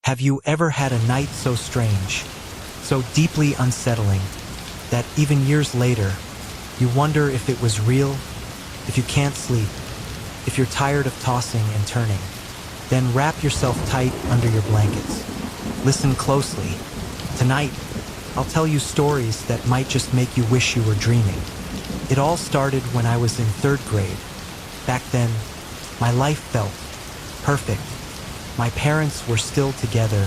Have you ever had a night so strange, so deeply unsettling, that even years later, you wonder if it was real, if you can't sleep, if you're tired of tossing and turning? Then wrap yourself tight under your blankets. Listen closely. Tonight, I'll tell you stories that might just make you wish you were dreaming. It all started when I was in 3rd grade. Back then, my life felt perfect. My parents were still together,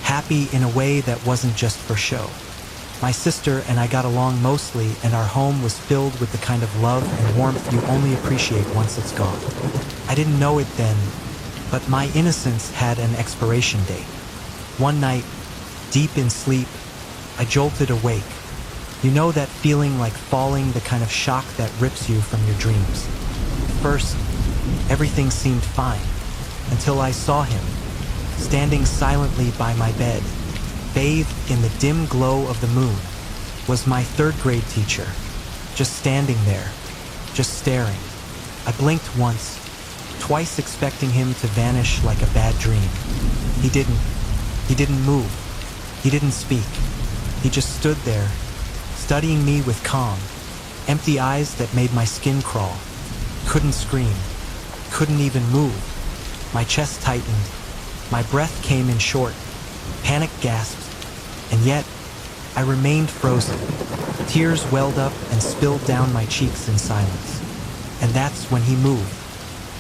happy in a way that wasn't just for show. My sister and I got along mostly, and our home was filled with the kind of love and warmth you only appreciate once it's gone. I didn't know it then, but my innocence had an expiration date. One night, deep in sleep, I jolted awake. You know that feeling like falling, the kind of shock that rips you from your dreams. First, everything seemed fine, until I saw him, standing silently by my bed, bathed in the dim glow of the moon. Was my 3rd grade teacher, just standing there, just staring. I blinked once, twice, expecting him to vanish like a bad dream. He didn't move. He didn't speak. He just stood there, studying me with calm, empty eyes that made my skin crawl. Couldn't scream, couldn't even move. My chest tightened, my breath came in short, panic gasped, and yet I remained frozen. Tears welled up and spilled down my cheeks in silence. And that's when he moved.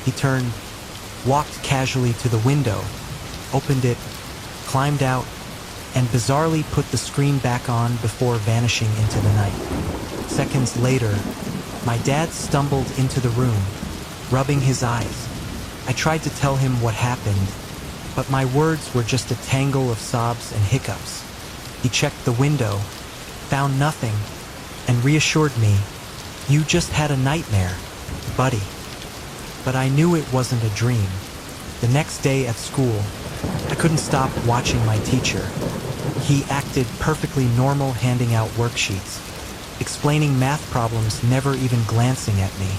He turned, walked casually to the window, opened it, climbed out, and bizarrely put the screen back on before vanishing into the night. Seconds later, my dad stumbled into the room, rubbing his eyes. I tried to tell him what happened, but my words were just a tangle of sobs and hiccups. He checked the window, found nothing, and reassured me, "You just had a nightmare, buddy." But I knew it wasn't a dream. The next day at school, I couldn't stop watching my teacher. He acted perfectly normal, handing out worksheets, explaining math problems, never even glancing at me.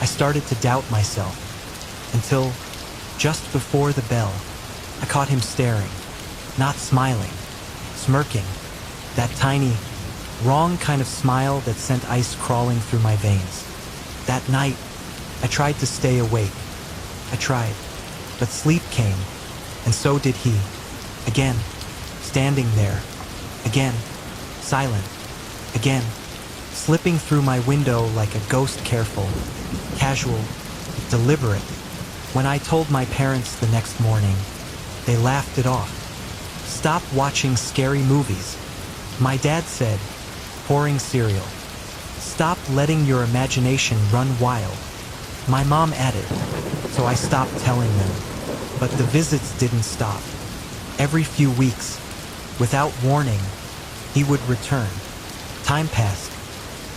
I started to doubt myself, until, just before the bell, I caught him staring, not smiling, smirking, that tiny, wrong kind of smile that sent ice crawling through my veins. That night, I tried to stay awake. I tried, but sleep came, and so did he. Again, standing there. Again, silent. Again, slipping through my window like a ghost, careful, casual, deliberate. When I told my parents the next morning, they laughed it off. "Stop watching scary movies," my dad said, pouring cereal. "Stop letting your imagination run wild," my mom added. So I stopped telling them. But the visits didn't stop. Every few weeks, without warning, he would return. Time passed.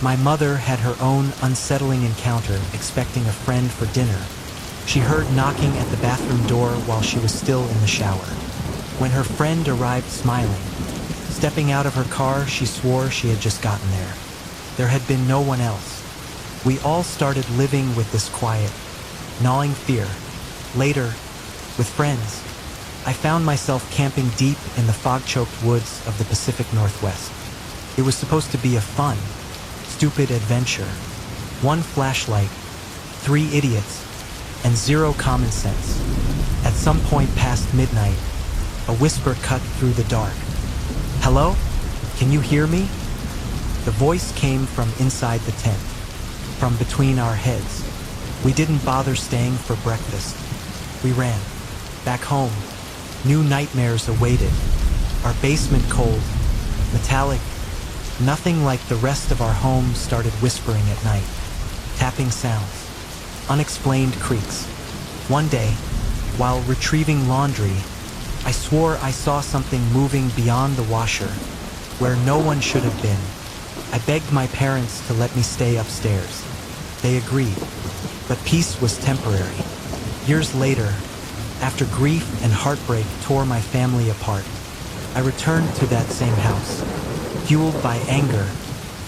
My mother had her own unsettling encounter, expecting a friend for dinner. She heard knocking at the bathroom door while she was still in the shower. When her friend arrived smiling, stepping out of her car, she swore she had just gotten there. There had been no one else. We all started living with this quiet, gnawing fear. Later, with friends, I found myself camping deep in the fog-choked woods of the Pacific Northwest. It was supposed to be a fun, stupid adventure. One flashlight, 3 idiots, and 0 common sense. At some point past midnight, a whisper cut through the dark. "Hello? Can you hear me?" The voice came from inside the tent, from between our heads. We didn't bother staying for breakfast. We ran. Back home, new nightmares awaited. Our basement cold, metallic, nothing like the rest of our home, started whispering at night. Tapping sounds, unexplained creaks. One day, while retrieving laundry, I swore I saw something moving beyond the washer, where no one should have been. I begged my parents to let me stay upstairs. They agreed, but peace was temporary. Years later, after grief and heartbreak tore my family apart, I returned to that same house. Fueled by anger,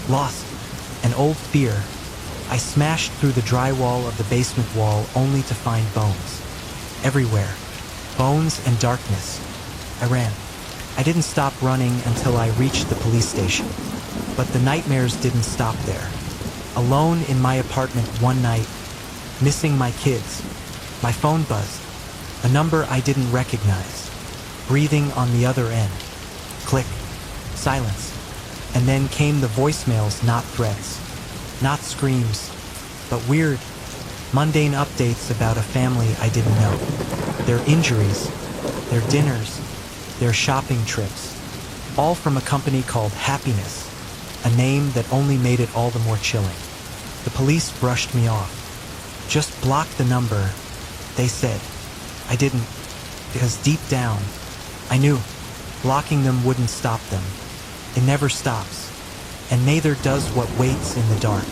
loss, and old fear, I smashed through the drywall of the basement wall only to find bones. Everywhere, bones and darkness. I ran. I didn't stop running until I reached the police station. But the nightmares didn't stop there. Alone in my apartment one night, missing my kids, my phone buzzed. A number I didn't recognize. Breathing on the other end. Click. Silence. And then came the voicemails, not threats. Not screams, but weird, mundane updates about a family I didn't know. Their injuries, their dinners, their shopping trips. All from a company called Happiness, a name that only made it all the more chilling. The police brushed me off. Just block the number, they said. I didn't, because deep down, I knew blocking them wouldn't stop them. It never stops, and neither does what waits in the dark.